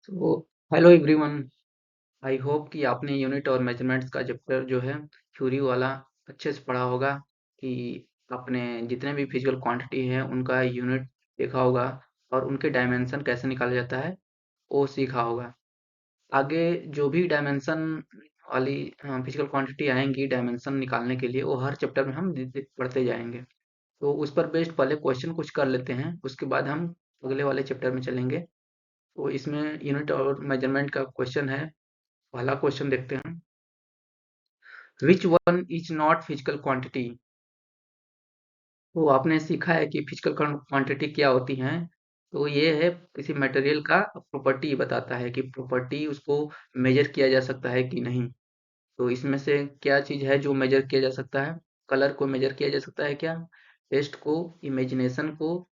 तो hello everyone. I hope कि आपने यूनिट और मेजरमेंट्स का चैप्टर जो है थ्योरी वाला अच्छे से पढ़ा होगा कि आपने जितने भी फिजिकल क्वांटिटी हैं उनका यूनिट देखा होगा और उनके डायमेंशन कैसे निकाला जाता है वो सीखा होगा। आगे जो भी डायमेंशन वाली फिजिकल क्वांटिटी आएंगी डायमेंशन निकालने के लिए वो हर चैप्टर में हम पढ़ते जाएंगे। तो उस पर बेस्ड पहले क्वेश्चन कुछ कर लेते हैं, उसके बाद हम अगले वाले चैप्टर में चलेंगे। तो इसमें यूनिट और मेजरमेंट का क्वेश्चन है। पहला क्वेश्चन देखते हैं। Which one is not physical quantity. तो आपने सीखा है कि फिजिकल क्वांटिटी क्या होती हैं। तो ये है किसी मटेरियल का प्रॉपर्टी बताता है कि प्रॉपर्टी उसको मेजर किया जा सकता है कि नहीं। तो इसमें से क्या चीज है जो मेजर किया जा सकता है। कलर को मेजर किया जा सकता है क्या, टेस्ट को, इमेजिनेशन को,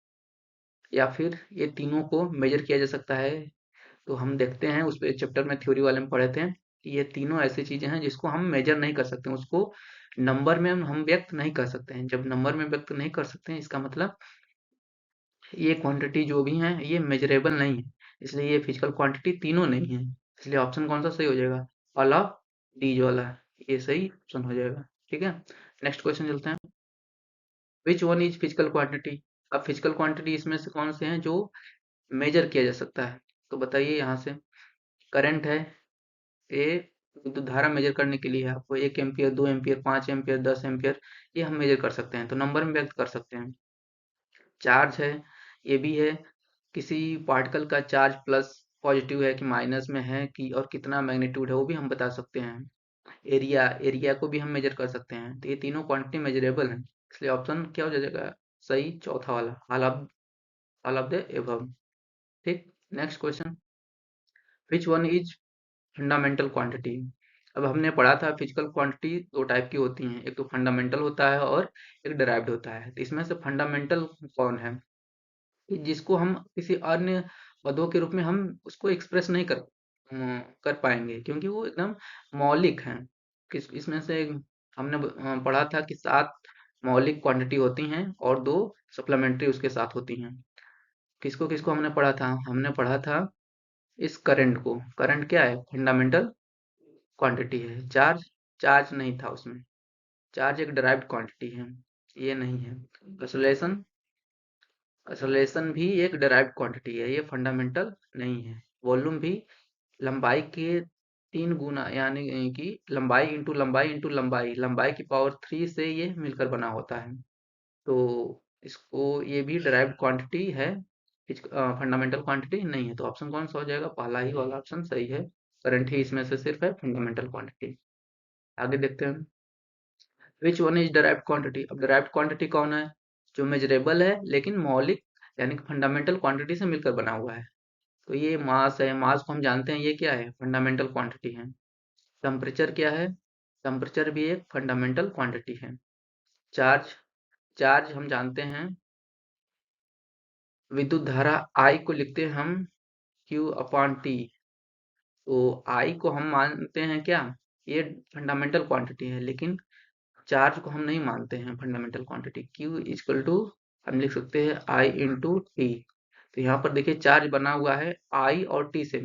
या फिर ये तीनों को मेजर किया जा सकता है। तो हम देखते हैं उस पे चैप्टर में थ्योरी वाले में पढ़े थे कि ये तीनों ऐसी चीजें हैं जिसको हम मेजर नहीं कर सकते, उसको नंबर में हम व्यक्त नहीं कर सकते हैं। जब नंबर में व्यक्त नहीं कर सकते हैं इसका मतलब ये क्वांटिटी जो भी है ये मेजरेबल नहीं है, इसलिए ये फिजिकल क्वांटिटी तीनों नहीं है। इसलिए ऑप्शन कौन सा सही हो जाएगा, ऑल ऑफ डी वाला, ये सही ऑप्शन हो जाएगा। ठीक है, नेक्स्ट क्वेश्चन चलते हैं। Which one is physical quantity. अब फिजिकल क्वांटिटी इसमें से कौन से हैं जो मेजर किया जा सकता है। तो बताइए यहाँ से। करंट है, ये विद्युत धारा मेजर करने के लिए है। आपको 1 एम्पीयर, 2 एम्पीयर, 5 एम्पीयर, 10 एम्पीयर ये हम मेजर कर सकते हैं, तो नंबर में व्यक्त कर सकते हैं। चार्ज है, ये भी है, किसी पार्टिकल का चार्ज प्लस पॉजिटिव है कि माइनस में है कि और कितना मैग्नीट्यूड है वो भी हम बता सकते हैं। एरिया, एरिया को भी हम मेजर कर सकते हैं। तो ये तीनों क्वांटिटी मेजरेबल हैं, इसलिए ऑप्शन क्या हो जाएगा सही, चौथा वाला, ऑल ऑफ द एबव। ठीक, next question. Which one is fundamental quantity. अब हमने पढ़ा था फिजिकल क्वांटिटी दो टाइप की होती हैं, एक तो फंडामेंटल होता है और एक डिराइव्ड होता है। तो इसमें से फंडामेंटल कौन है कि जिसको हम किसी अन्य पदों के रूप में हम उसको एक्सप्रेस नहीं कर पाएंगे क्योंकि वो एकदम मौलिक हैं। किस इसमें से हमने पढ़ा था कि 7 मौलिक क्वांटिटी होती हैं और 2 सप्लीमेंट्री उसके साथ होती हैं। किसको किसको हमने पढ़ा था, हमने पढ़ा था इस करंट को। करंट क्या है, फंडामेंटल क्वांटिटी है। चार्ज, चार्ज नहीं था उसमें, चार्ज एक डिराइव्ड क्वांटिटी है, ये नहीं है। एक्सेलरेशन, एक्सेलरेशन भी एक डिराइव्ड क्वांटिटी है, ये फंडामेंटल नहीं है। वॉल्यूम भी लंबाई के 3 गुना, यानी कि लंबाई इंटू लंबाई, लंबाई की पावर 3 से ये मिलकर बना होता है। तो इसको, ये भी डिराइव्ड क्वांटिटी है, फंडामेंटल क्वांटिटी नहीं है। तो ऑप्शन कौन सा हो जाएगा, पहला ही वाला ऑप्शन सही है। करंट ही इसमें से सिर्फ है फंडामेंटल क्वांटिटी। आगे देखते हैं। Which one is derived quantity. अब डिराइव्ड क्वांटिटी कौन है, जो मेजरेबल है लेकिन मौलिक यानी कि फंडामेंटल क्वांटिटी से मिलकर बना हुआ है। तो ये मास है, मास को हम जानते हैं ये क्या है, फंडामेंटल क्वांटिटी है। टेम्परेचर क्या है, टेम्परेचर भी एक फंडामेंटल क्वांटिटी है। चार्ज, चार्ज हम जानते हैं, विद्युत धारा I को लिखते हैं हम Q अपॉन T। तो I को हम मानते हैं क्या, ये फंडामेंटल क्वांटिटी है, लेकिन चार्ज को हम नहीं मानते हैं fundamental quantity. Q equal to हम लिख सकते हैं I इंटू टी। तो यहाँ पर देखिए चार्ज बना हुआ है I और T से।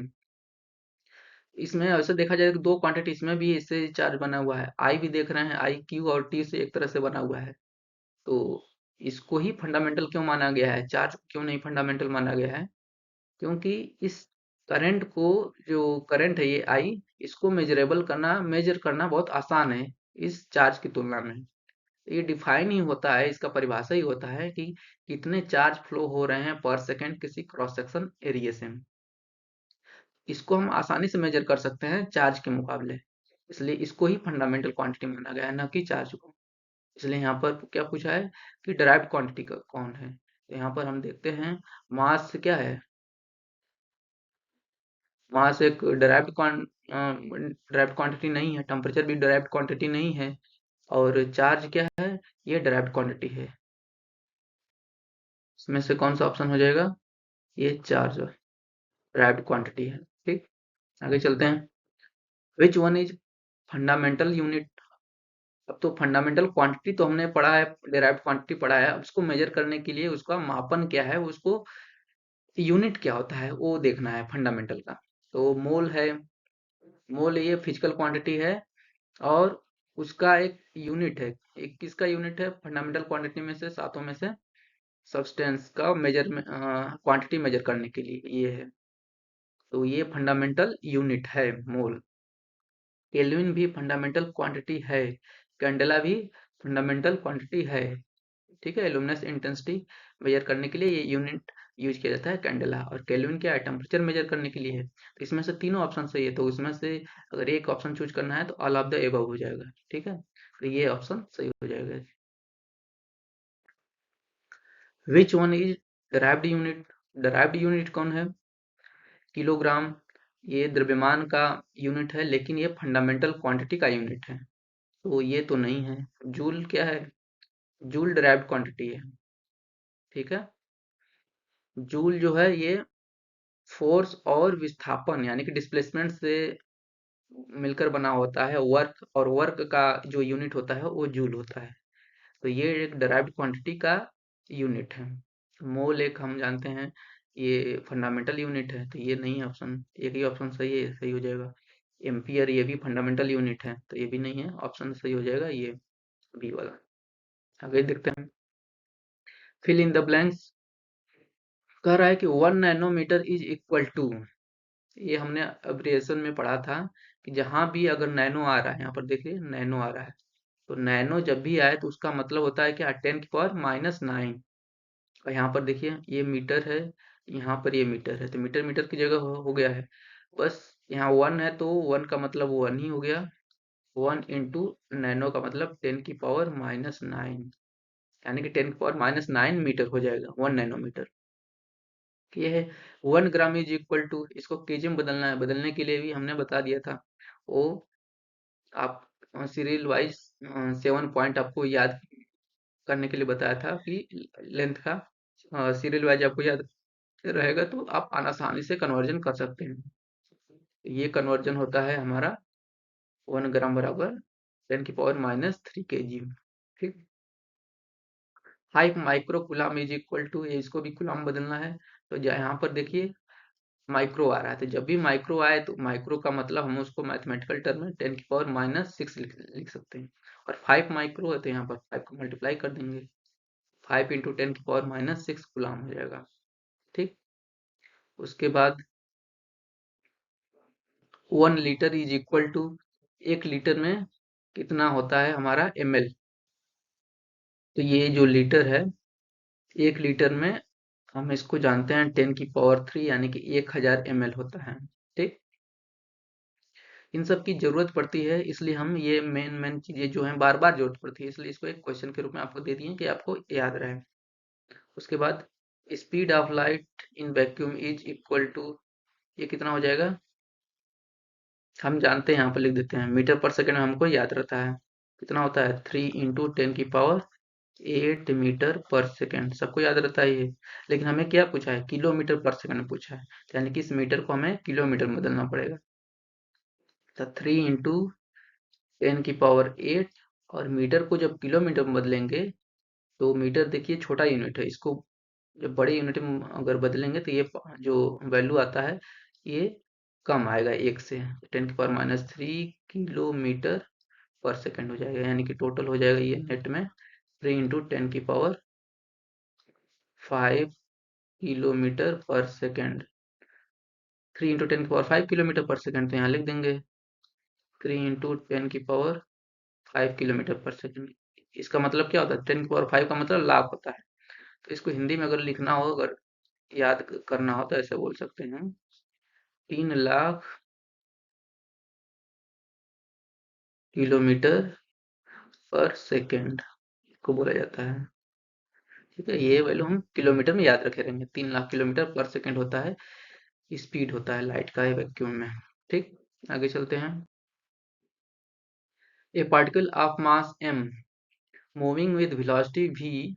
इसमें ऐसे देखा जाए तो दो क्वांटिटी इसमें भी इससे चार्ज बना हुआ है, I भी देख रहे हैं I Q और T से एक तरह से बना हुआ है। तो इसको ही फंडामेंटल क्यों माना गया है, चार्ज को क्यों नहीं फंडामेंटल माना गया है, क्योंकि इस करंट को, जो करंट है ये I, इसको मेजर करना बहुत आसान है इस चार्ज की तुलना में। ये डिफाइन ही होता है, इसका परिभाषा ही होता है कि कितने चार्ज फ्लो हो रहे हैं पर सेकंड किसी क्रॉस सेक्शन एरिया से। इसको हम आसानी से मेजर कर सकते हैं चार्ज के मुकाबले, इसलिए इसको ही फंडामेंटल क्वांटिटी माना गया है, न कि चार्ज को। इसलिए यहाँ पर क्या पूछा है कि डिराइव्ड क्वांटिटी कौन है। तो यहाँ पर हम देखते हैं मास क्या है, मास एक डिराइव्ड क्वांटिटी नहीं है, टेम्परेचर भी डिराइव्ड क्वांटिटी नहीं है, और चार्ज क्या है, ये डिराइव्ड क्वांटिटी है। इसमें से कौन सा ऑप्शन हो जाएगा, ये चार्ज डिराइव्ड क्वांटिटी है। ठीक, आगे चलते हैं। Which one is fundamental unit. अब तो फंडामेंटल क्वांटिटी तो हमने पढ़ा है, डिराइव्ड क्वांटिटी पढ़ा है, अब उसको मेजर करने के लिए उसका मापन क्या है, उसको यूनिट क्या होता है वो देखना है फंडामेंटल का। तो मोल है, मोल ये फिजिकल क्वांटिटी है और उसका एक यूनिट है। एक किसका यूनिट है? फंडामेंटल क्वांटिटी में से, सातों में से सब्सटेंस का मेजर में क्वांटिटी मेजर करने के लिए ये है। तो ये फंडामेंटल यूनिट है मोल। केल्विन भी फंडामेंटल क्वांटिटी है, कैंडेला भी फंडामेंटल क्वांटिटी है। ठीक है, लुमिनस इंटेंसिटी मेजर करने के लिए ये यूनिट यूज किया जाता है कैंडेला। और केल्विन क्या है? टेम्परेचर मेजर करने के लिए है। तो इसमें से तीनों ऑप्शन सही है, तो इसमें से अगर एक ऑप्शन चूज करना है तो ऑल ऑफ द एबव हो जाएगा। ठीक है, तो ये ऑप्शन सही हो जाएगा। Which one is derived unit? Derived unit कौन है? किलोग्राम। ये द्रव्यमान का यूनिट है, लेकिन ये फंडामेंटल क्वांटिटी का यूनिट है, तो ये तो नहीं है। जूल क्या है? जूल डराइव्ड क्वांटिटी है। ठीक है, जूल जो है ये फोर्स और विस्थापन यानी कि डिस्प्लेसमेंट से मिलकर बना होता है वर्क, और वर्क का जो यूनिट होता है वो जूल होता है। तो ये एक डराइव्ड क्वांटिटी का यूनिट है। मोल एक हम जानते हैं ये फंडामेंटल यूनिट है, तो ये नहीं है ऑप्शन। एक ही ऑप्शन सही है, सही हो जाएगा। एम्पियर ये भी फंडामेंटल यूनिट है, तो ये भी नहीं है, ऑप्शन सही हो जाएगा ये बी वाला। आगे देखते हैं, फिल इन द ब्लैंक्स। कह रहा है कि 1 नैनोमीटर इज इक्वल टू, ये हमने अब्रिएशन में पढ़ा था कि जहां भी अगर नैनो आ रहा है, यहाँ पर देखिए नैनो आ रहा है, तो नैनो जब भी आए तो उसका मतलब होता है कि 10⁻⁹। और यहाँ पर देखिए ये मीटर है, यहाँ पर ये मीटर है, तो मीटर मीटर की जगह हो गया है। बस यहाँ 1 है तो 1 का मतलब 1 ही हो गया। 1 इंटू नैनो का मतलब 10⁻⁹, यानी कि 10⁻⁹ मीटर हो जाएगा 1 नैनोमीटर। ये है 1 ग्राम इज इक्वल टू, इसको केजी में बदलना है, बदलने के लिए भी हमने बता दिया था। वो आप सीरियल वाइज 7 पॉइंट आपको याद करने के लिए बताया था कि लेंथ का सीरियल वाइज आपको याद रहेगा तो आप आसानी से कन्वर्जन कर सकते हैं। ये कन्वर्जन होता है हमारा 1 ग्राम बराबर 10⁻³ ठीक। 5 micro coulomb is equal to, इसको भी कुलाम बदलना है। तो यहाँ पर देखिए माइक्रो आ रहा है, तो जब भी माइक्रो आए तो माइक्रो का मतलब हम उसको मैथमेटिकल टर्म में 10⁻⁻6 लिख सकते हैं। और 5 माइक्रो है तो यहाँ पर 5 को मल्टीप्लाई कर देंगे, 5 इंटू 10⁻⁻6 गुलाम हो जाएगा। ठीक, उसके बाद 1 litre is equal to, 1 litre में कितना होता है हमारा ml। तो ये जो लीटर है, 1 लीटर में हम इसको जानते हैं 10⁻³ यानी कि 1000 ml होता है। ठीक, इन सब की जरूरत पड़ती है, इसलिए हम ये मेन मेन चीजें जो हैं बार बार जरूरत पड़ती है, इसलिए इसको एक क्वेश्चन के रूप में आपको दे दिए कि आपको याद रहे। उसके बाद speed of light in vacuum is equal to, ये कितना हो जाएगा? हम जानते हैं, यहाँ पर लिख देते हैं, मीटर पर सेकंड में हमको याद रहता है कितना होता है, 3 इंटू 10⁸ मीटर पर सेकंड, सबको याद रहता है ये। लेकिन हमें क्या पूछा है? किलोमीटर पर सेकंड पूछा है, यानी कि इस मीटर को हमें किलोमीटर में बदलना पड़ेगा। तो 3 इंटू 10⁸, और मीटर को जब किलोमीटर में बदलेंगे तो मीटर देखिए छोटा यूनिट है, इसको जब बड़े यूनिट में अगर बदलेंगे तो ये जो वैल्यू आता है ये कम आएगा 1 से, 10⁻³ किलोमीटर पर सेकंड हो जाएगा, यानी कि टोटल हो जाएगा ये नेट में 3 इंटू 10⁵ किलोमीटर पर सेकंड। 3 इंटू 10⁵ किलोमीटर पर सेकंड, तो यहाँ लिख देंगे 3 इंटू 10⁵ किलोमीटर पर सेकंड। इसका मतलब क्या होता है? 10⁵ का मतलब लाख होता है। तो इसको हिंदी में अगर लिखना हो, अगर याद करना हो तो ऐसे बोल सकते हैं, 3 लाख किलोमीटर पर सेकंड को बोला जाता है। ठीक है, ये वैल्यू हम किलोमीटर में याद रखे रहेंगे, 3 लाख किलोमीटर पर सेकंड होता है, स्पीड होता है लाइट का वैक्यूम में। ठीक, आगे चलते हैं। ए particle of mass m moving with velocity v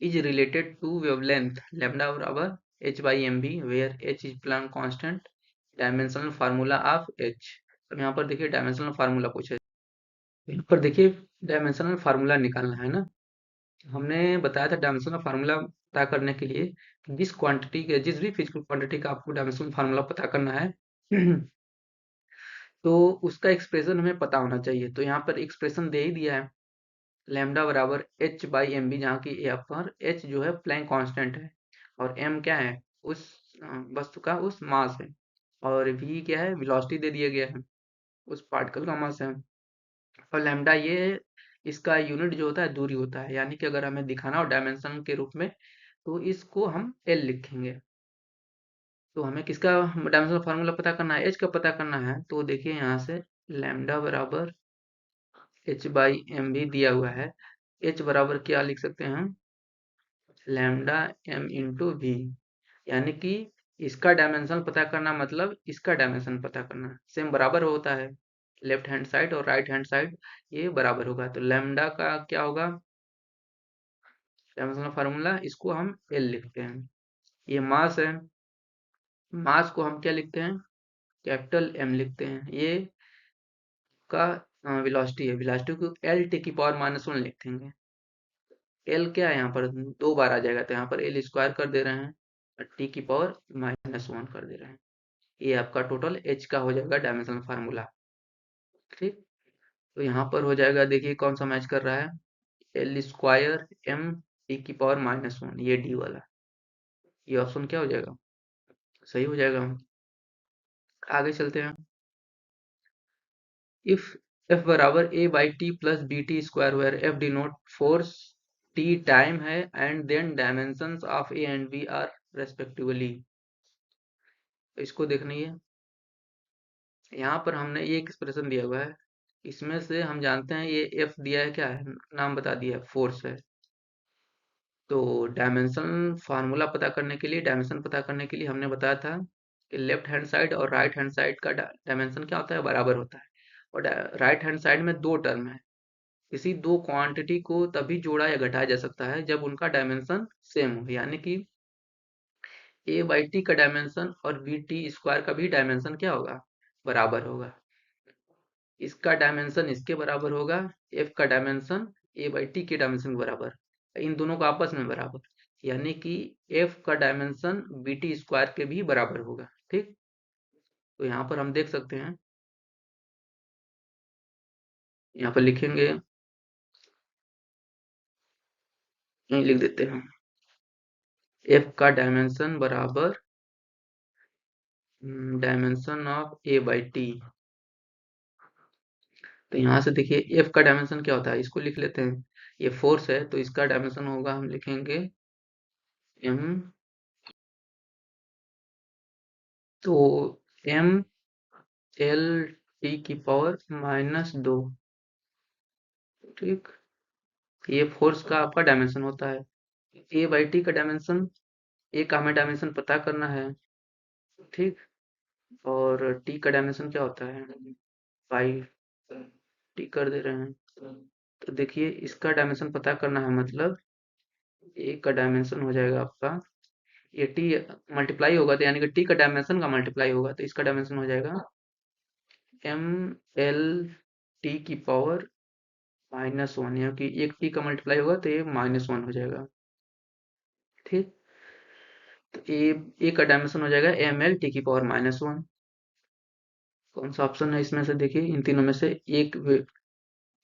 is related to wavelength lambda बराबर h/mv where h is Planck constant, dimensional formula of h। अब यहाँ पर देखिए डायमेंशनल फार्मूला पूछा है, यहाँ पर देखिए डायमेंशनल फार्मूला निकालना है ना। हमने बताया था डायमेंशनल फार्मूला पता करने के लिए कि जिस क्वांटिटी के, जिस भी फिजिकल क्वांटिटी का आपको डायमेंशनल फार्मूला पता करना है तो उसका एक्सप्रेशन हमें पता होना चाहिए। तो यहाँ पर एक्सप्रेशन दे ही दिया है, लैम्डा बराबर एच बाई एम बी, जहाँ की यहाँ पर एच जो है प्लैंक कांस्टेंट है और एम क्या है, उस वस्तु का उस मास है, और वी क्या है, वेलोसिटी दे दिया गया है, उस पार्टिकल का मास है। और लैम्डा ये इसका यूनिट जो होता है दूरी होता है, यानी कि अगर हमें दिखाना हो डायमेंशन के रूप में तो इसको हम एल लिखेंगे। तो हमें किसका डायमेंशनल फार्मूला पता करना है, एच का पता करना है। तो देखिए यहाँ से लैम्डा बराबर एच बाई एम भी दिया हुआ है। एच बराबर क्या लिख सकते हैं हम, लैम्डा एम इंटू वी, यानी कि इसका डायमेंशन पता करना मतलब इसका डायमेंशन पता करना, सेम बराबर होता है। लेफ्ट हैंड साइड और राइट हैंड साइड ये बराबर होगा। तो लैम्डा का क्या होगा, डायमेंशनल फार्मूला, इसको हम एल लिखते हैं। ये मास है, मास को हम क्या लिखते हैं, कैपिटल एम लिखते हैं। ये का वेलोसिटी है, वेलोसिटी को एल टी की पावर माइनस वन लिख देंगे। एल क्या है, यहाँ पर दो बार आ जाएगा, तो यहाँ पर एल स्क्वायर कर दे रहे हैं और टी की पावर माइनस वन कर दे रहे हैं। ये आपका टोटल एच का हो जाएगा डायमेंशनल फार्मूला। ठीक, तो यहाँ पर हो जाएगा, देखिए कौन सा मैच कर रहा है, एल स्क्वायर एम टी की पावर माइनस वन, ये डी वाला, ये ऑप्शन क्या हो जाएगा, सही हो जाएगा। आगे चलते हैं। इफ एफ बराबर A by T plus B T square, where F denote force, T time है, and then dimensions of A and B are respectively. इसको देखना है, यहाँ पर हमने ये एक्सप्रेशन दिया हुआ है, इसमें से हम जानते हैं ये एफ दिया है, क्या है, नाम बता दिया है, फोर्स है। तो डायमेंशन फार्मूला पता करने के लिए, डायमेंशन पता करने के लिए हमने बताया था कि लेफ्ट हैंड साइड और राइट हैंड साइड का डायमेंशन क्या होता है, बराबर होता है। और राइट हैंड साइड में दो टर्म है, किसी दो क्वांटिटी को तभी जोड़ा या घटाया जा सकता है जब उनका डायमेंशन सेम हो, यानी कि ए बाई टी का डायमेंशन और बी टी स्क्वायर का भी डायमेंशन क्या होगा, बराबर होगा। इसका डायमेंशन इसके बराबर होगा, एफ का डायमेंशन ए बाई टी के डायमेंशन के बराबर, इन दोनों का आपस में बराबर, यानी कि एफ का डायमेंशन बी टी स्क्वायर के भी बराबर होगा। ठीक, तो यहाँ पर हम देख सकते हैं, यहाँ पर लिखेंगे, यहीं लिख देते हैं, एफ का डायमेंशन बराबर dimension of A by T. तो यहाँ से देखिए एफ का डायमेंशन क्या होता है, इसको लिख लेते हैं, ये फोर्स है तो इसका डायमेंशन होगा, हम लिखेंगे एम, तो एम एल टी की पावर माइनस दो। ठीक, ये फोर्स का आपका डायमेंशन होता है। ए बाई टी का डायमेंशन, ए का हमें डायमेंशन पता करना है। ठीक, और टी का डायमेंशन क्या होता है, फाइव, टी कर दे रहे हैं। तो देखिए इसका डायमेंशन पता करना है, मतलब ए का डायमेंशन हो जाएगा आपका, ये टी मल्टीप्लाई होगा तो यानी कि टी का डायमेंशन का मल्टीप्लाई होगा, तो इसका डायमेंशन हो जाएगा एम एल टी की पावर माइनस वन, यानी कि एक टी का मल्टीप्लाई होगा तो ये माइनस वन हो जाएगा। ठीक, तो ए का डायमेंशन हो जाएगा एम एल टी की पावर माइनस वन। कौन सा ऑप्शन है इसमें से, देखिए इन तीनों में से एक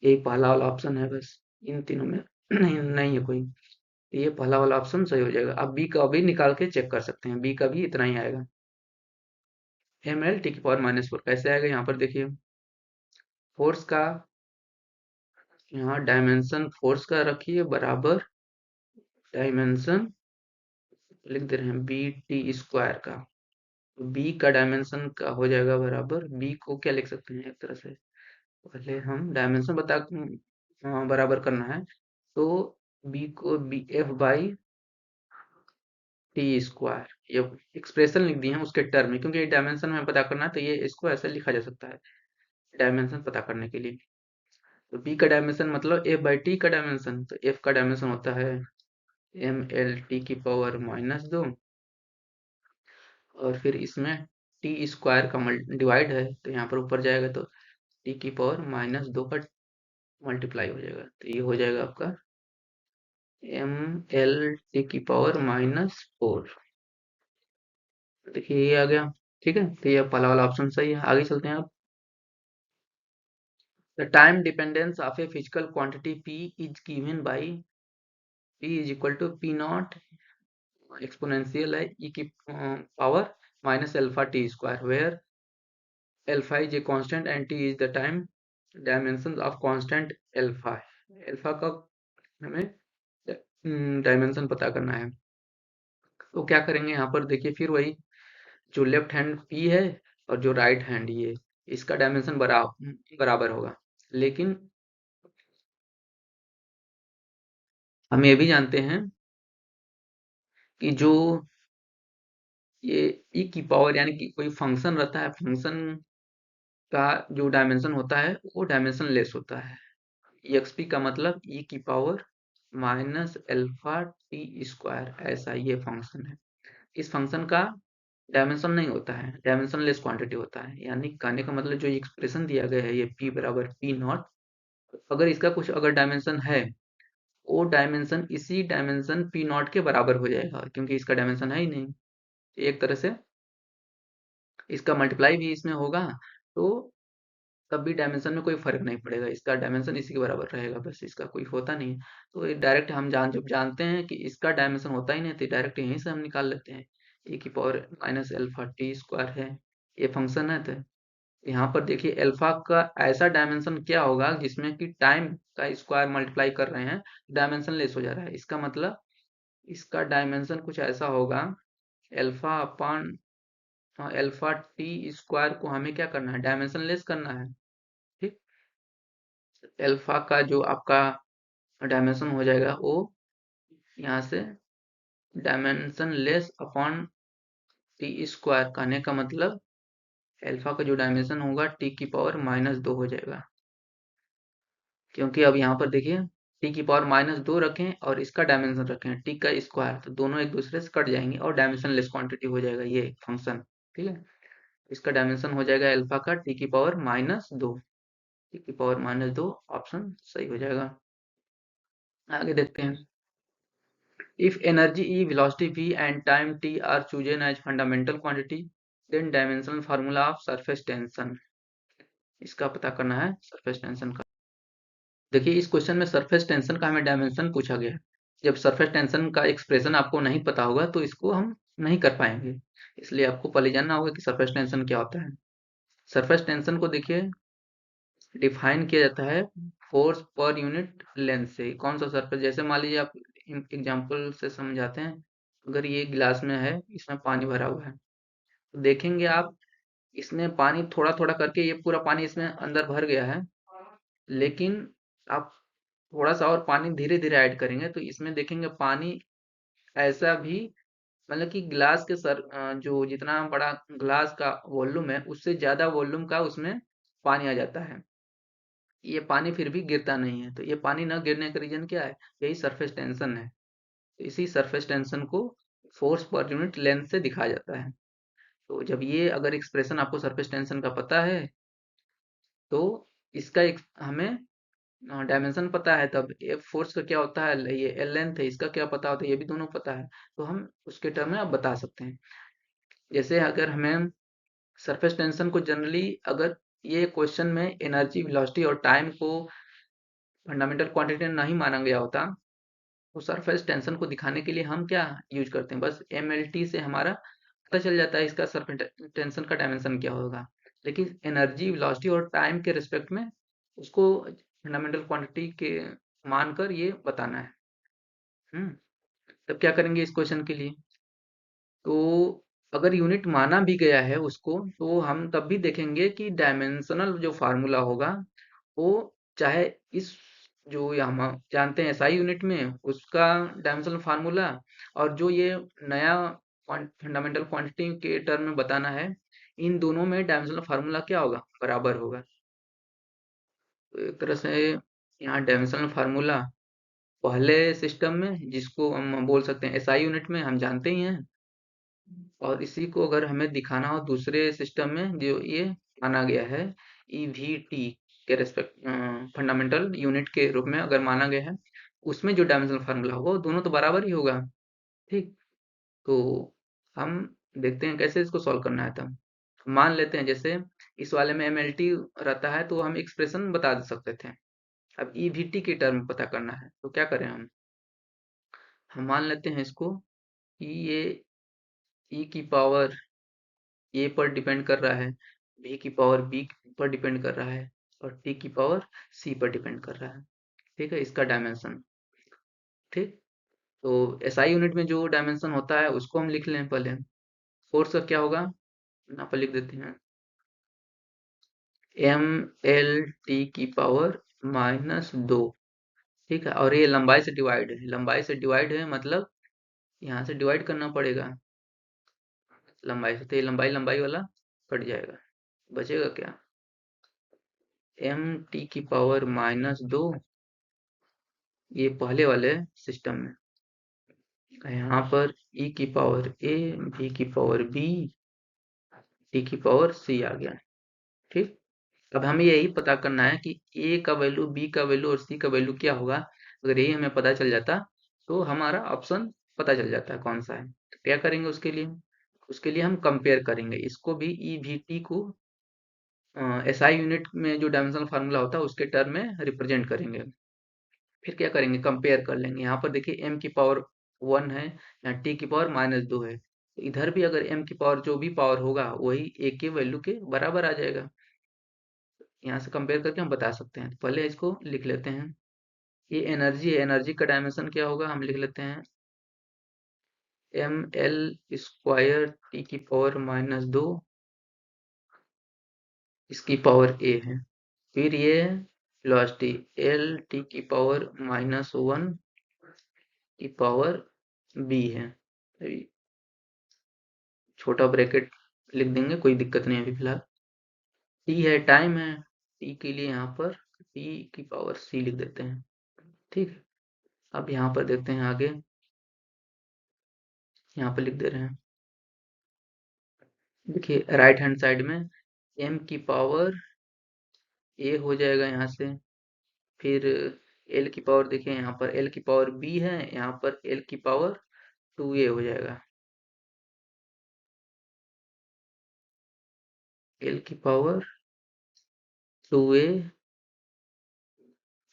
एक पहला वाला ऑप्शन है बस, इन तीनों में नहीं है कोई, तो ये पहला वाला ऑप्शन सही हो जाएगा। अब बी का भी निकाल के चेक कर सकते हैं, बी का भी इतना ही आएगा, एम एल टी की पावर माइनस फोर। कैसे आएगा, यहाँ पर देखिए फोर्स का, यहाँ डायमेंशन फोर्स का रखिए बराबर डायमेंशन, लिख दे रहे हैं बी टी स्क्वायर का, बी का डायमेंशन का हो जाएगा बराबर, बी को क्या लिख सकते हैं, एक तरह से पहले हम डायमेंशन बराबर करना है, तो बी को B F by T square, ये एक्सप्रेशन लिख दिए हैं उसके टर्म में, क्योंकि डायमेंशन में पता करना है तो ये इसको ऐसे लिखा जा सकता है डायमेंशन पता करने के लिए। तो बी का डायमेंशन मतलब एफ बाई टी का डायमेंशन, तो एफ का डायमेंशन होता है एम एल टी की पावर माइनस दो, और फिर इसमें टी स्क्वायर का डिवाइड है तो यहाँ पर ऊपर जाएगा तो टी की पावर माइनस दो का मल्टीप्लाई हो जाएगा, तो ये हो जाएगा आपका एम एल टी की पावर माइनस फोर। देखिए ये आ गया। ठीक है, तो ये पहला वाला ऑप्शन सही है। आगे चलते हैं आप। The time dependence of a physical quantity P is given by P is equal to P not exponential है ई की power minus alpha T square, where alpha is a constant and T is the time dimension of constant alpha. Alpha का हमें dimension पता करना है। तो क्या करेंगे यहाँ पर, देखिए फिर वही, जो लेफ्ट हैंड पी है और जो राइट हैंड ये, इसका डायमेंशन बराबर होगा। लेकिन हम ये भी जानते हैं कि जो ये ई की पावर यानी कि कोई फंक्शन रहता है, फंक्शन का जो डायमेंशन होता है वो डायमेंशन लेस होता है। एक्सपी का मतलब ई की power minus alpha T square, ऐसा ये फंक्शन है। इस फंक्शन का डायमेंशन नहीं होता है, डायमेंशन लेस क्वांटिटी होता है। यानी कहने का मतलब जो एक्सप्रेशन दिया गया है ये पी बराबर पी नॉट, अगर इसका कुछ अगर डायमेंशन है, वो डायमेंशन इसी डायमेंशन पी नॉट के बराबर हो जाएगा, क्योंकि इसका डायमेंशन है ही नहीं। एक तरह से इसका मल्टीप्लाई भी इसमें होगा तो तब भी डायमेंशन में कोई फर्क नहीं पड़ेगा, इसका डायमेंशन इसी के बराबर रहेगा, बस इसका कोई होता नहीं है। तो ये डायरेक्ट हम जब जानते हैं कि इसका डायमेंशन होता ही नहीं, तो डायरेक्ट यहीं से हम निकाल लेते हैं। ए की power minus alpha T square है, ये फंक्शन है। तो यहाँ पर देखिए अल्फा का ऐसा डायमेंशन क्या होगा जिसमें कि टाइम का स्क्वायर मल्टीप्लाई कर रहे हैं, डायमेंशन लेस हो जा रहा है। इसका मतलब इसका डायमेंशन कुछ ऐसा होगा, alpha upon alpha T square को हमें क्या करना है, डायमेंशन लेस करना है। ठीक, अल्फा का जो आपका डायमेंशन हो जाएगा वो यहाँ से dimension less upon T square, कहने का मतलब अल्फा का जो डायमेंशन होगा टी की पावर माइनस 2 हो जाएगा। क्योंकि अब यहाँ पर देखिए टी की पावर माइनस 2 रखें और इसका डायमेंशन रखें टी का स्क्वायर, तो दोनों एक दूसरे से कट जाएंगे और डायमेंशन लेस क्वांटिटी हो जाएगा ये फंक्शन। ठीक है, इसका डायमेंशन हो जाएगा अल्फा का टी की पावर माइनस 2, टी की पावर माइनस 2 ऑप्शन सही हो जाएगा। आगे देखते हैं। If energy E, velocity v and time t are chosen as fundamental quantity, then dimensional formula of surface tension, इसका पता करना है सरफेस टेंशन का। देखिए इस क्वेश्चन में सरफेस टेंशन का हमें डायमेंशन पूछा गया है। जब सरफेस टेंशन का एक्सप्रेशन आपको नहीं पता होगा तो इसको हम नहीं कर पाएंगे, इसलिए आपको पहले जानना होगा कि सरफेस टेंशन क्या होता है। सरफेस टेंशन को देखिए डिफाइन किया जाता है फोर्स पर यूनिट लेंथ से। कौन सा सरफेस, जैसे मान लीजिए आप एग्जांपल से समझाते हैं। अगर ये गिलास में है, इसमें पानी भरा हुआ है, तो देखेंगे आप इसमें पानी थोड़ा थोड़ा करके ये पूरा पानी इसमें अंदर भर गया है। लेकिन आप थोड़ा सा और पानी धीरे धीरे ऐड करेंगे तो इसमें देखेंगे पानी ऐसा भी, मतलब कि गिलास के जो जितना बड़ा ग्लास का वॉल्यूम है उससे ज्यादा वॉल्यूम का उसमें पानी आ जाता है। ये पानी फिर भी गिरता नहीं है, तो ये पानी न गिरने का रीजन क्या है, यही सरफेस टेंशन है। तो इसी सरफेस टेंशन को फोर्स पर यूनिट लेंथ से दिखाया जाता है। तो जब ये अगर एक्सप्रेशन आपको सरफेस टेंशन का पता है तो इसका हमें डायमेंशन पता है, तब एफ फोर्स का क्या होता है, ये एल लेंथ है, इसका क्या पता होता है, ये भी दोनों पता है। तो हम उसके टर्म में आप बता सकते हैं। जैसे अगर हमें सरफेस टेंशन को जनरली, अगर ये क्वेश्चन में एनर्जी वेलोसिटी और टाइम को फंडामेंटल क्वांटिटी नहीं माना गया होता, तो सरफेस टेंशन को दिखाने के लिए हम क्या यूज करते हैं, बस एमएलटी से हमारा पता चल जाता है इसका सरफेस टेंशन का डायमेंशन क्या होगा। लेकिन एनर्जी वेलोसिटी और टाइम के रिस्पेक्ट में उसको फंडामेंटल क्वांटिटी के मानकर ये बताना है। हम्म, तब क्या करेंगे इस क्वेश्चन के लिए, तो अगर यूनिट माना भी गया है उसको, तो हम तब भी देखेंगे कि डायमेंशनल जो फार्मूला होगा वो, चाहे इस जो ये हम जानते हैं एसआई यूनिट में उसका डायमेंशनल फार्मूला, और जो ये नया फंडामेंटल क्वांटिटी के टर्म में बताना है, इन दोनों में डायमेंशनल फार्मूला क्या होगा, बराबर होगा। तो एक तरह से यहाँ डायमेंशनल फार्मूला पहले सिस्टम में जिसको हम बोल सकते हैं एसआई यूनिट में हम जानते ही हैं, और इसी को अगर हमें दिखाना हो दूसरे सिस्टम में जो ये माना गया है ईवीटी के रेस्पेक्ट फंडामेंटल यूनिट के रूप में अगर माना गया है, उसमें जो डायमेंशनल फार्मूला होगा वो दोनों तो बराबर ही होगा। ठीक, तो हम देखते हैं कैसे इसको सॉल्व करना है तब। मान लेते हैं जैसे इस वाले में एमएलटी रहता है तो हम एक्सप्रेशन बता सकते थे। अब ईवीटी के टर्म पता करना है तो क्या करें हम मान लेते हैं इसको कि ये ई की पावर ए पर डिपेंड कर रहा है, बी की पावर बी पर डिपेंड कर रहा है और टी की पावर सी पर डिपेंड कर रहा है। ठीक है, इसका डायमेंशन। ठीक, तो एसआई यूनिट में जो डायमेंशन होता है उसको हम लिख लें पहले। फोर्स का क्या होगा, यहाँ पर लिख देते हैं एम एल टी की पावर -2। ठीक है, और ये लंबाई से डिवाइड है, लंबाई से डिवाइड है मतलब यहाँ से डिवाइड करना पड़ेगा लंबाई से, तो ये लंबाई लंबाई वाला कट जाएगा, बचेगा क्या, एम टी की पावर -2, ये पहले वाले सिस्टम में। यहाँ पर ई की पावर ए, बी की पावर बी, टी की पावर सी आ गया। ठीक, अब हमें यही पता करना है कि ए का वैल्यू, बी का वैल्यू और सी का वैल्यू क्या होगा। अगर यही हमें पता चल जाता तो हमारा ऑप्शन पता चल जाता है कौन सा है। तो क्या करेंगे उसके लिए हम कंपेयर करेंगे इसको भी ईवीटी को एसआई यूनिट में जो डायमेंशनल फार्मूला होता है उसके टर्म में रिप्रेजेंट करेंगे। फिर क्या करेंगे, कंपेयर कर लेंगे। यहाँ पर देखिए m की पावर 1 है, यहाँ t की पावर -2 है, तो इधर भी अगर m की पावर जो भी पावर होगा वही a के वैल्यू के बराबर आ जाएगा। यहाँ से कंपेयर करके हम बता सकते हैं। तो पहले इसको लिख लेते हैं, ये एनर्जी है, एनर्जी का डायमेंशन क्या होगा हम लिख लेते हैं एम एल स्क्वायर टी की पावर -2, इसकी पावर a है। फिर ये वेलोसिटी एल टी की पावर -1 की पावर b है। अभी छोटा ब्रैकेट लिख देंगे, कोई दिक्कत नहीं है अभी फिलहाल। टी है, टाइम है, टी के लिए यहाँ पर टी की पावर सी लिख देते हैं। ठीक है, अब यहाँ पर देखते हैं आगे, यहाँ पर लिख दे रहे हैं, देखिए राइट हैंड साइड में m की पावर a हो जाएगा यहाँ से। फिर l की पावर, देखिए यहाँ पर l की पावर b है, यहाँ पर l की पावर 2a हो जाएगा। l की पावर 2a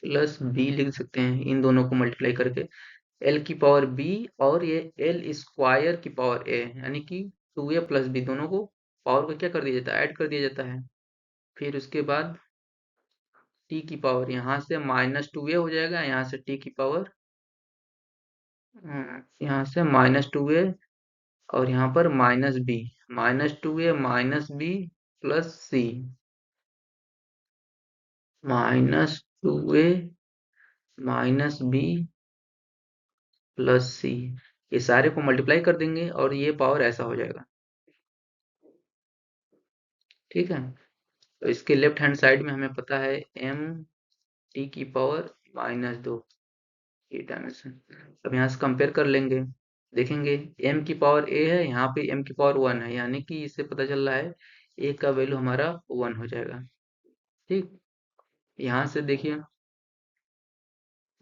प्लस b लिख सकते हैं, इन दोनों को मल्टीप्लाई करके एल की पावर बी, और ये एल स्क्वायर की पावर ए, यानी कि 2a प्लस बी, दोनों को पावर को क्या कर दिया जाता है, ऐड कर दिया जाता है। फिर उसके बाद टी की पावर यहाँ से -2a हो जाएगा, यहाँ से टी की पावर यहाँ से -2a, और यहाँ पर -b, -2a -b प्लस सी, -2a -b प्लस सी, ये सारे को मल्टीप्लाई कर देंगे और ये पावर ऐसा हो जाएगा। ठीक है, तो इसके लेफ्ट हैंड साइड में हमें पता है m टी की पावर -2, ये डायमेंशन। अब यहाँ से कंपेयर कर लेंगे, देखेंगे m की पावर a है, यहाँ पे m की पावर 1 है, यानी कि इससे पता चल रहा है a का वैल्यू हमारा 1 हो जाएगा। ठीक, यहाँ से देखिए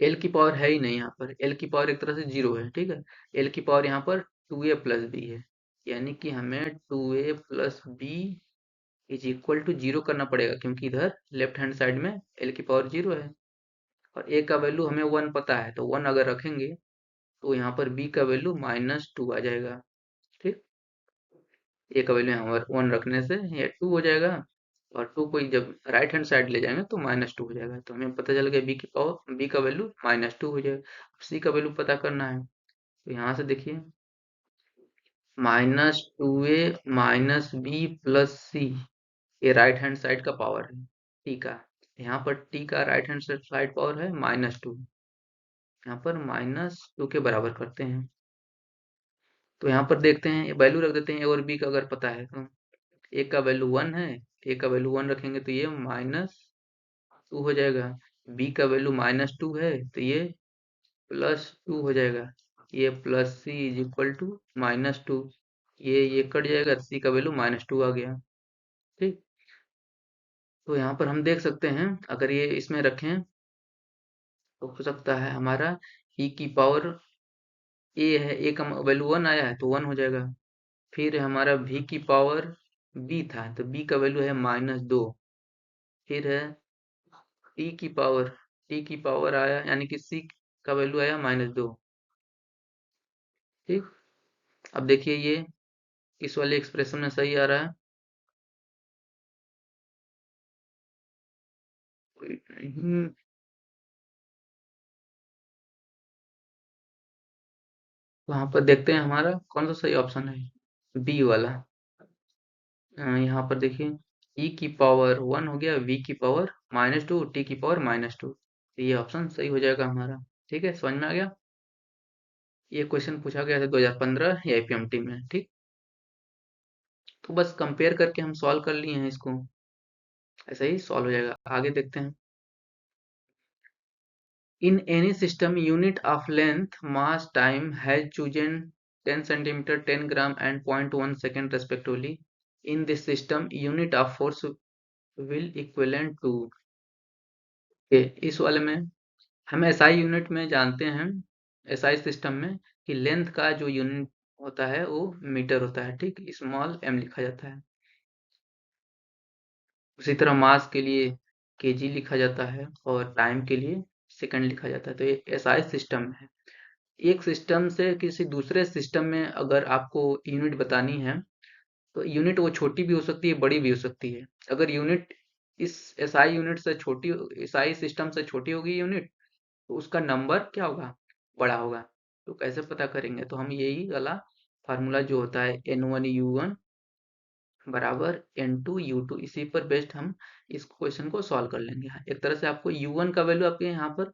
l की पावर है ही नहीं, यहाँ पर l की पावर एक तरह से 0 है। ठीक है, l की पावर यहाँ पर 2a प्लस b है, यानी कि हमें 2a plus b is equal to 0 करना पड़ेगा, क्योंकि इधर लेफ्ट हैंड साइड में l की पावर 0 है और a का वैल्यू हमें 1 पता है, तो 1 अगर रखेंगे तो यहाँ पर b का वैल्यू -2 आ जाएगा। ठीक, a का वैल्यू यहाँ पर 1 रखने से ये 2 हो जाएगा, और 2 को जब राइट हैंड साइड ले जाएंगे तो -2 हो जाएगा। तो हमें पता चल गया b का वैल्यू -2 हो जाएगा। c का वैल्यू पता करना है, तो यहाँ से देखिए -2a -b प्लस c, ये राइट हैंड साइड का पावर है t का। यहाँ पर t का राइट हैंड साइड पावर है -2, यहाँ पर -2 के बराबर करते हैं। तो यहाँ पर देखते हैं, वैल्यू रख देते हैं ए और बी का, अगर पता है तो ए का वैल्यू 1 है, ए का वैल्यू 1 रखेंगे तो ये -2 हो जाएगा, बी का वैल्यू -2 है तो ये +2 हो जाएगा, ये plus C is equal to -2, ये कट जाएगा, सी का वैल्यू -2 आ गया। ठीक, तो यहाँ पर हम देख सकते हैं अगर ये इसमें रखें तो हो सकता है हमारा ई की पावर ए है, ए का वैल्यू 1 आया है तो 1 हो जाएगा। फिर हमारा v की पावर बी था, तो बी का वैल्यू है -2। फिर है टी की पावर, टी की पावर आया यानी कि सी का वैल्यू आया -2। ठीक, अब देखिए ये इस वाले एक्सप्रेशन में सही आ रहा है। नहीं, वहां पर देखते हैं हमारा कौन सा सही ऑप्शन है, बी वाला। यहाँ पर देखिए e की पावर 1 हो गया, v की पावर -2, t की पावर -2, तो ये ऑप्शन सही हो जाएगा हमारा। ठीक है, समझ में आ गया। ये क्वेश्चन पूछा गया था 2015 या आईपीएमटी में। ठीक, तो बस कंपेयर करके हम सॉल्व कर लिए हैं इसको, ऐसा ही सॉल्व हो जाएगा। आगे देखते हैं। In any system unit of length mass time has chosen 10 centimetre, 10 gram and 0.1 second respectively. In this system unit of force will equivalent to. इस वाले में हम एसआई यूनिट में जानते हैं, एसआई सिस्टम में, कि लेंथ का जो यूनिट होता है वो मीटर होता है। ठीक, स्मॉल एम लिखा जाता है। उसी तरह मास के लिए केजी लिखा जाता है और टाइम के लिए सेकंड लिखा जाता है। तो ये एसआई सिस्टम है। एक सिस्टम से किसी दूसरे सिस्टम में अगर आपको यूनिट बतानी है, तो यूनिट वो छोटी भी हो सकती है, बड़ी भी हो सकती है। अगर यूनिट इस एसआई यूनिट से छोटी, एसआई सिस्टम से छोटी होगी यूनिट, तो उसका नंबर क्या होगा, बड़ा होगा। तो कैसे पता करेंगे, तो हम यही वाला फार्मूला जो होता है N1U1 बराबर N2U2, इसी पर बेस्ड हम इस क्वेश्चन को सॉल्व कर लेंगे। एक तरह से आपको U1 का वैल्यू आपके यहाँ पर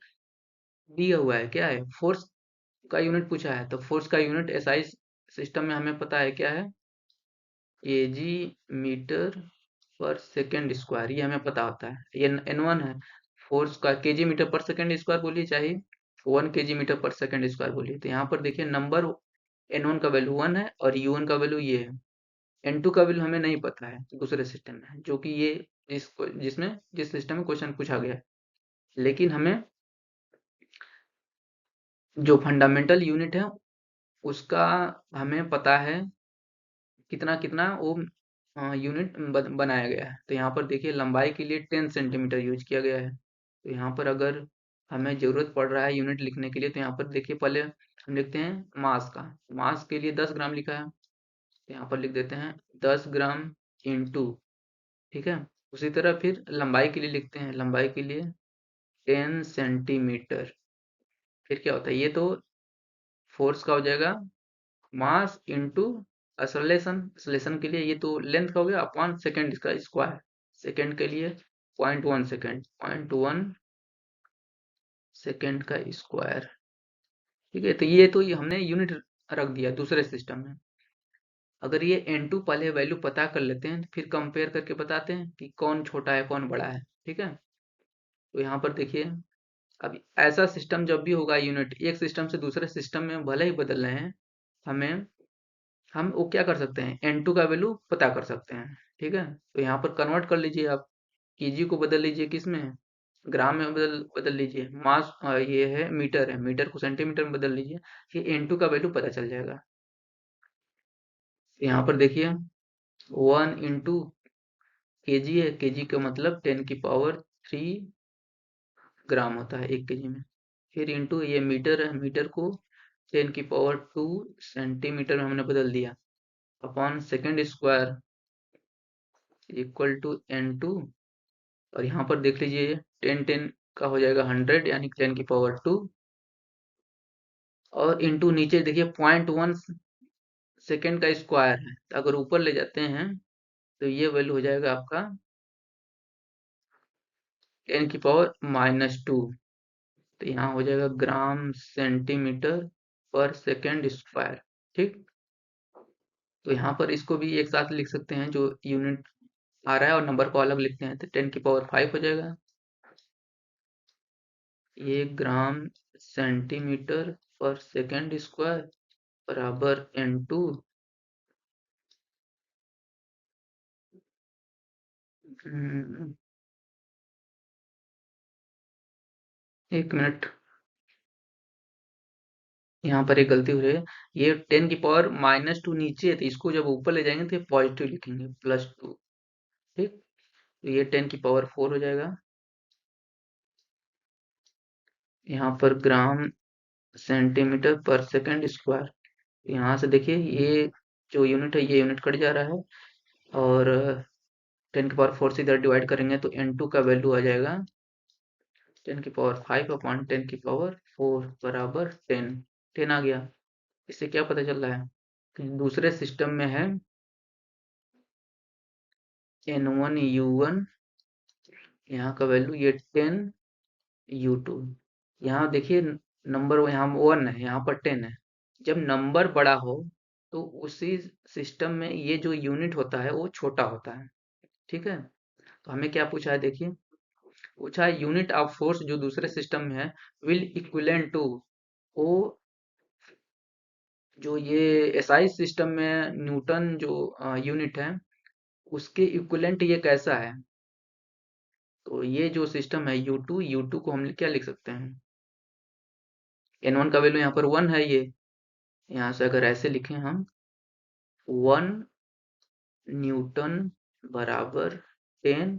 दिया हुआ है, क्या है, फोर्स का यूनिट पूछा है, तो फोर्स का यूनिट एसआई सिस्टम में हमें पता है क्या है, KG metre per second square, ये हमें पता होता है। ये N1 है, फोर्स का KG metre per second square बोलिए, चाहे 1 KG metre per second square बोलिए। तो यहाँ पर देखिए नंबर N1 का वैल्यू 1 है और U1 का वैल्यू ये है। N2 का वैल्यू हमें नहीं पता है दूसरे सिस्टम में, जो कि ये जिस सिस्टम में क्वेश्चन पूछा गया है। लेकिन हमें जो फंडामेंटल यूनिट है उसका हमें पता है कितना कितना वो यूनिट बनाया गया है। तो यहाँ पर देखिए लंबाई के लिए 10 सेंटीमीटर यूज किया गया है। तो यहाँ पर अगर हमें जरूरत पड़ रहा है यूनिट लिखने के लिए, तो यहाँ पर देखिए पहले हम लिखते हैं मास का। मास के लिए 10 ग्राम लिखा है, तो यहाँ पर लिख देते हैं 10 ग्राम इंटू। ठीक है, उसी तरह फिर लंबाई के लिए लिखते हैं, लंबाई के लिए 10 सेंटीमीटर। फिर क्या होता है, ये तो फोर्स का हो जाएगा मास इंटू एक्सेलरेशन। एक्सेलरेशन के लिए ये तो लेंथ का हो गया अपॉन सेकेंड का स्क्वायर। सेकेंड के लिए 0.1 सेकेंड, 0.1 सेकेंड का स्क्वायर। ठीक है, तो ये हमने यूनिट रख दिया दूसरे सिस्टम में। अगर ये N2 पहले वैल्यू पता कर लेते हैं, तो फिर कंपेयर करके बताते हैं कि कौन छोटा है कौन बड़ा है। ठीक है, तो यहाँ पर देखिए अब ऐसा सिस्टम जब भी होगा, यूनिट एक सिस्टम से दूसरे सिस्टम में भले ही बदल रहे हैं, हमें हम वो क्या कर सकते हैं, N2 का वैल्यू पता कर सकते हैं। ठीक है, तो यहाँ पर कन्वर्ट कर लीजिए आप, केजी को बदल लीजिए किस में, ग्राम में बदल बदल लीजिए। मास ये है, मीटर को सेंटीमीटर में बदल लीजिए, ये N2 का वैल्यू पता चल जाएगा। यहाँ पर देखिए 1 इंटू केजी है, केजी का मतलब 10⁻³ ग्राम होता है 1 केजी में। फिर इंटू ये मीटर है, मीटर को 10⁻² सेंटीमीटर में हमने बदल दिया, upon second square equal to N2। और यहाँ पर देख लीजिए 10 का हो जाएगा 100 यानी 10⁻², और इंटू नीचे देखिए 0.1 सेकेंड का स्क्वायर है, तो अगर ऊपर ले जाते हैं तो ये वैल्यू हो जाएगा आपका 10⁻²। तो यहाँ हो जाएगा ग्राम सेंटीमीटर पर सेकेंड स्क्वायर। ठीक, तो यहाँ पर इसको भी एक साथ लिख सकते हैं, जो यूनिट आ रहा है और नंबर को अलग लिखते हैं, तो 10⁵ हो जाएगा। ये ग्राम सेंटीमीटर पर सेकेंड स्क्वायर बराबर N2। एक मिनट, यहाँ पर एक गलती हो रही है, ये 10 की पावर -2 नीचे है, तो इसको जब ऊपर ले जाएंगे तो ये पॉजिटिव लिखेंगे, +2। ठीक, तो ये 10 की पावर 4 हो जाएगा। यहाँ पर ग्राम सेंटीमीटर पर सेकंड स्क्वायर, यहाँ से देखिए ये जो यूनिट है ये यूनिट कट जा रहा है, और 10 की पावर 4 से इधर डिवाइड करेंगे तो n2 का वैल्यू आ जाएगा 10 की पावर 5 अपॉन 10 की पावर 4 बराबर 10। 10 आ गया। इससे क्या पता चल रहा है कि दूसरे सिस्टम में है n1u1, यहाँ का वैल्यू ये 10u2। यहाँ देखिए नंबर यहाँ 1 है, यहाँ पर 10 है। जब नंबर बड़ा हो तो उसी सिस्टम में ये जो यूनिट होता है वो छोटा होता है। ठीक है, तो हमें क्या पूछा है देखिए, पूछा है यूनिट ऑफ फोर्स जो दूसरे सिस्टम में है विल इक्विवेलेंट टू, वो जो ये एसआई सिस्टम में न्यूटन जो यूनिट है उसके इक्विवेलेंट ये कैसा है। तो ये जो सिस्टम है U2 को हम क्या लिख सकते हैं, N1 का वैल्यू यहाँ पर 1 है, ये यहाँ से अगर ऐसे लिखें हम 1 न्यूटन बराबर 10,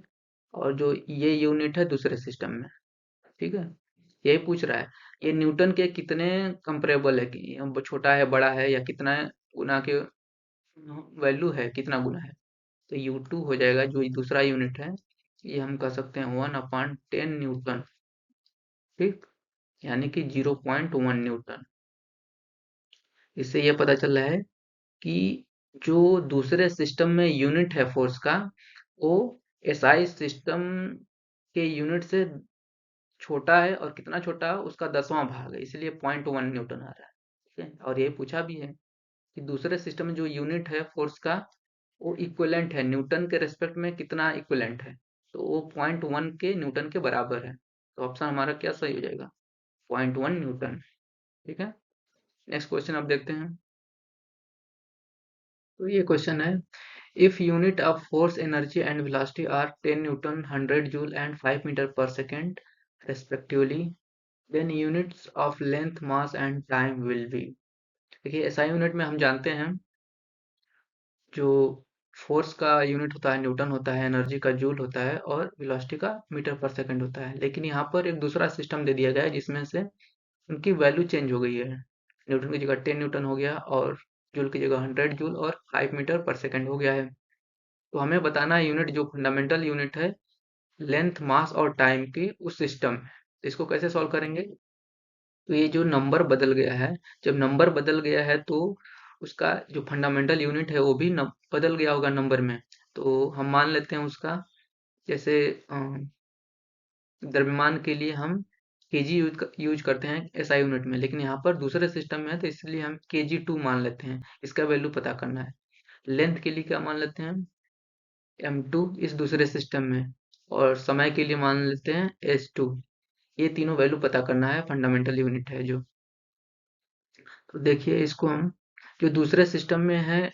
और जो ये यूनिट है दूसरे सिस्टम में। ठीक है, यही पूछ रहा है ये न्यूटन के कितने कंपेरेबल है, कि अब छोटा है बड़ा है या कितना गुना के वैल्यू है, कितना गुना है। तो U2 हो जाएगा जो ये दूसरा यूनिट है, ये हम कह सकते हैं 1/10 न्यूटन। ठीक, यानी कि 0.1 न्यूटन। इससे ये पता चल रहा है कि जो दूसरे सिस्टम में यूनिट है फोर्स का वो एसआई सिस्टम के यूनिट से छोटा है, और कितना छोटा है उसका 10वां भाग है, इसलिए 0.1 न्यूटन आ रहा है। ठीक है, और ये पूछा भी है कि दूसरे सिस्टम में जो यूनिट है फोर्स का वो इक्विवेलेंट है न्यूटन के रेस्पेक्ट में, कितना इक्विवेलेंट है, तो वो 0.1 के न्यूटन के बराबर है। तो ऑप्शन हमारा क्या सही हो जाएगा, 0.1 न्यूटन। ठीक है, नेक्स्ट क्वेश्चन आप देखते हैं। तो ये क्वेश्चन है, if unit of force energy and velocity are 10 newton 100 joule and 5 metre per second respectively, then units of length mass and time will be. देखिए एसआई यूनिट में हम जानते हैं जो फोर्स का यूनिट होता है न्यूटन होता है, एनर्जी का जूल होता है, और वेलोसिटी का मीटर पर सेकंड होता है। लेकिन यहाँ पर एक दूसरा सिस्टम दे दिया गया है जिसमें से उनकी वैल्यू चेंज हो गई है, न्यूटन की जगह 10 न्यूटन हो गया, और जूल की जगह 100 जूल, और 5 मीटर पर सेकंड हो गया है। तो हमें बताना है यूनिट जो फंडामेंटल यूनिट है लेंथ मास और टाइम की उस सिस्टम में। तो इसको कैसे सॉल्व करेंगे, तो ये जो नंबर बदल गया है, जब नंबर बदल गया है तो उसका जो फंडामेंटल यूनिट है वो भी बदल गया होगा नंबर में। तो हम मान लेते हैं उसका, जैसे द्रव्यमान के लिए हम केजी यूज करते हैं एसआई यूनिट में, लेकिन यहाँ पर दूसरे सिस्टम में है तो इसलिए हम kg2 मान लेते हैं। इसका वैल्यू पता करना है। लेंथ के लिए क्या मान लेते हैं, m2 इस दूसरे सिस्टम में, और समय के लिए मान लेते हैं s2। ये तीनों वैल्यू पता करना है, फंडामेंटल यूनिट है जो। तो देखिए इसको हम, जो दूसरे सिस्टम में है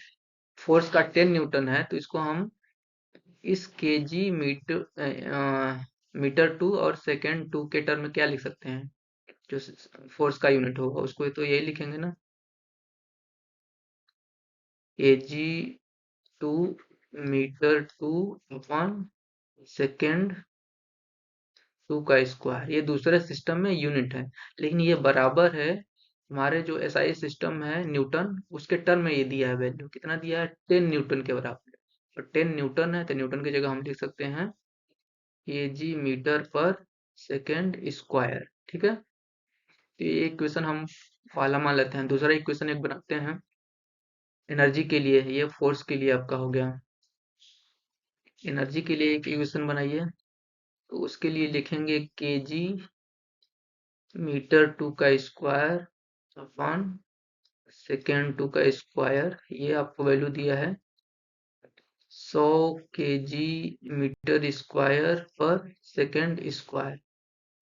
फोर्स का 10 न्यूटन है, तो इसको हम इस केजी मीटर टू और सेकेंड टू के टर्म में क्या लिख सकते हैं, जो फोर्स का यूनिट होगा उसको तो यही लिखेंगे ना, KG two metre two upon second two का स्क्वायर। ये दूसरे सिस्टम में यूनिट है, लेकिन ये बराबर है हमारे जो एसआई सिस्टम है न्यूटन, उसके टर्म में ये दिया है वैल्यू, कितना दिया है 10 न्यूटन के बराबर। और 10 न्यूटन है तो न्यूटन की जगह हम लिख सकते हैं KG metre per second square. ठीक है, तो ये इक्वेशन हम पहला मान लेते हैं। दूसरा इक्वेशन एक बनाते हैं एनर्जी के लिए, ये फोर्स के लिए आपका हो गया। एनर्जी के लिए एक इक्वेशन बनाइए, तो उसके लिए लिखेंगे केजी मीटर टू का स्क्वायर अपॉन सेकेंड टू का स्क्वायर। ये आपको वैल्यू दिया है 100 केजी मीटर स्क्वायर पर सेकेंड स्क्वायर।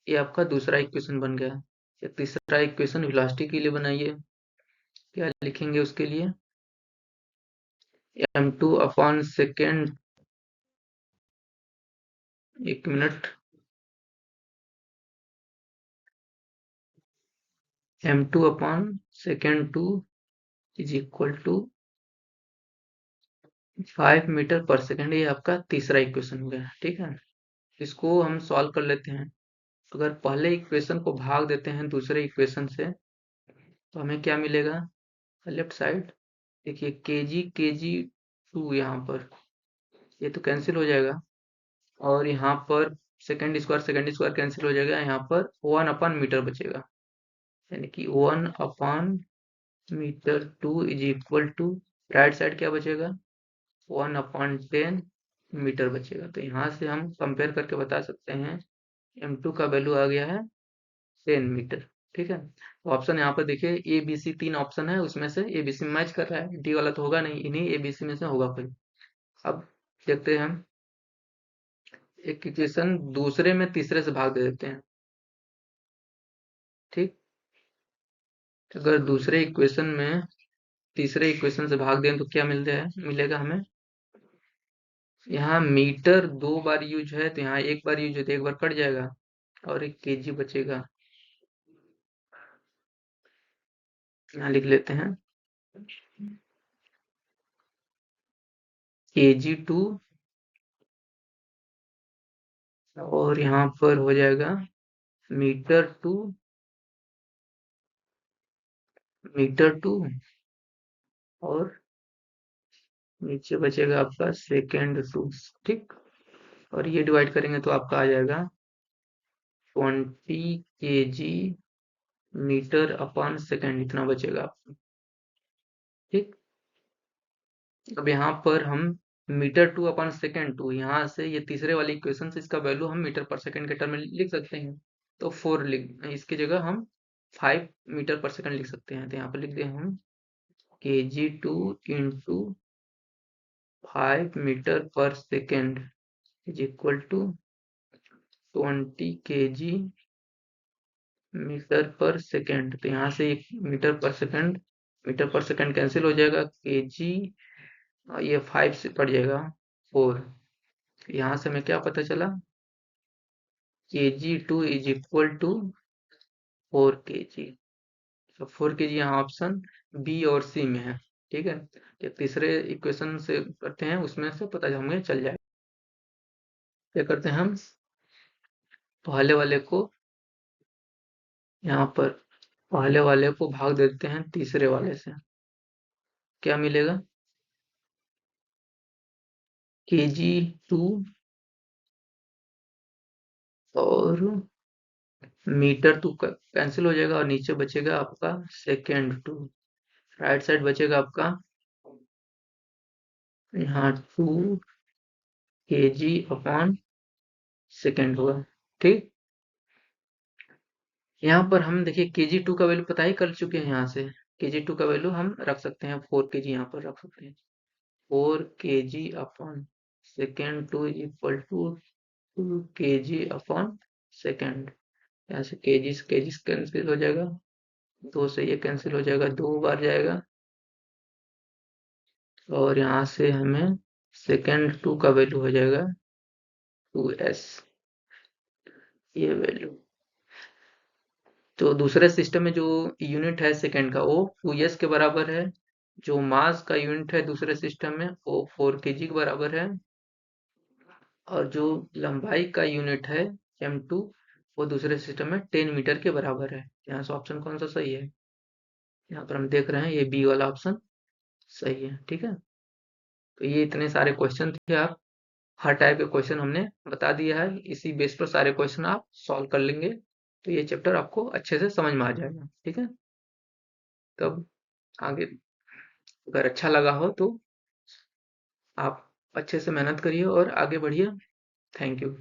ये आपका दूसरा इक्वेशन बन गया। या तीसरा इक्वेशन वेलोसिटी के लिए बनाइए, क्या लिखेंगे उसके लिए, m2 अपॉन सेकेंड, एक minute, m2 upon second 2 is equal to 5 metre per second. ये आपका तीसरा इक्वेशन हो गया, ठीक है। इसको हम सॉल्व कर लेते हैं। अगर पहले इक्वेशन को भाग देते हैं दूसरे इक्वेशन से तो हमें क्या मिलेगा? लेफ्ट साइड देखिए kg 2 यहाँ पर ये तो कैंसिल हो जाएगा, और यहाँ पर सेकेंड स्क्वायर कैंसिल हो जाएगा, यहाँ पर 1 अपॉन मीटर बचेगा, यानी कि 1 upon metre 2 is equal to right side क्या बचेगा? 1 अपॉन 10 मीटर बचेगा। तो यहाँ से हम कंपेयर करके बता सकते हैं m2 का वैल्यू आ गया है 10 मीटर, ठीक है। तो ऑप्शन यहाँ पर देखिए ए बी सी 3 ऑप्शन है, उसमें से ए बी सी मैच कर रहा है, डी वाला तो होगा नहीं, इन्हीं ए बी सी में से होगा कोई। अब देखते हैं हम एक इक्वेशन दूसरे में तीसरे से भाग दे देते हैं, ठीक। अगर दूसरे इक्वेशन में तीसरे इक्वेशन से भाग दें तो क्या मिलेगा हमें? यहाँ मीटर 2 बार यूज है तो यहाँ एक बार यूज है तो एक बार कट जाएगा और एक केजी बचेगा। यहाँ लिख लेते हैं kg 2 और यहाँ पर हो जाएगा मीटर 2 और नीचे बचेगा आपका सेकेंड 2, ठीक। और ये डिवाइड करेंगे तो आपका आ जाएगा 20 kg मीटर अपॉन सेकेंड, इतना बचेगा आपको, ठीक। अब यहाँ पर हम मीटर 2 अपॉन सेकेंड 2, यहाँ से ये तीसरे वाली इक्वेशन से इसका वैल्यू हम मीटर पर सेकेंड के टर्म में लिख सकते हैं। तो 4 लिख, इसकी जगह हम 5 मीटर पर सेकेंड लिख सकते हैं। तो यहाँ पर लिख दें हम kg 2 into 5 metre per second is equal to 20 kg metre per second. तो यहाँ से एक मीटर पर सेकेंड कैंसिल हो जाएगा, kg ये 5 से कट जाएगा 4। यहाँ से हमें क्या पता चला? kg 2 is equal to 4 kg। तो 4 kg यहाँ ऑप्शन बी और सी में है, ठीक है। तो तीसरे इक्वेशन से करते हैं, उसमें से पता हमें चल जाएगा। क्या करते हैं हम? पहले वाले को यहाँ पर पहले वाले को भाग देते हैं तीसरे वाले से, क्या मिलेगा? kg 2 और मीटर 2 का कैंसिल हो जाएगा और नीचे बचेगा आपका सेकेंड 2। राइट साइड बचेगा आपका यहाँ 2 kg अपॉन सेकेंड होगा, ठीक। यहाँ पर हम देखिए kg 2 का वैल्यू पता ही कर चुके हैं। यहाँ से kg 2 का वैल्यू हम रख सकते हैं 4 kg, यहाँ पर रख सकते हैं 4 kg upon second 2 is equal to 2 kg upon second. यहाँ से केजी कैंसिल हो जाएगा, 2 से ये कैंसिल हो जाएगा, 2 बार जाएगा और यहाँ से हमें सेकेंड 2 का वैल्यू हो जाएगा 2s, ये वैल्यू। तो दूसरे सिस्टम में जो यूनिट है सेकेंड का वो 2s के बराबर है, जो मास का यूनिट है दूसरे सिस्टम में वो 4 kg के बराबर है, और जो लंबाई का यूनिट है m2 वो दूसरे सिस्टम में 10 मीटर के बराबर है। यहाँ से ऑप्शन कौन सा सही है? यहाँ पर हम देख रहे हैं ये बी वाला ऑप्शन सही है, ठीक है। तो ये इतने सारे क्वेश्चन थे, आप हर टाइप के क्वेश्चन हमने बता दिया है, इसी बेस पर सारे क्वेश्चन आप सॉल्व कर लेंगे तो ये चैप्टर आपको अच्छे से समझ में आ जाएगा, ठीक है। तब आगे अगर अच्छा लगा हो तो आप अच्छे से मेहनत करिए और आगे बढ़िए। Thank you.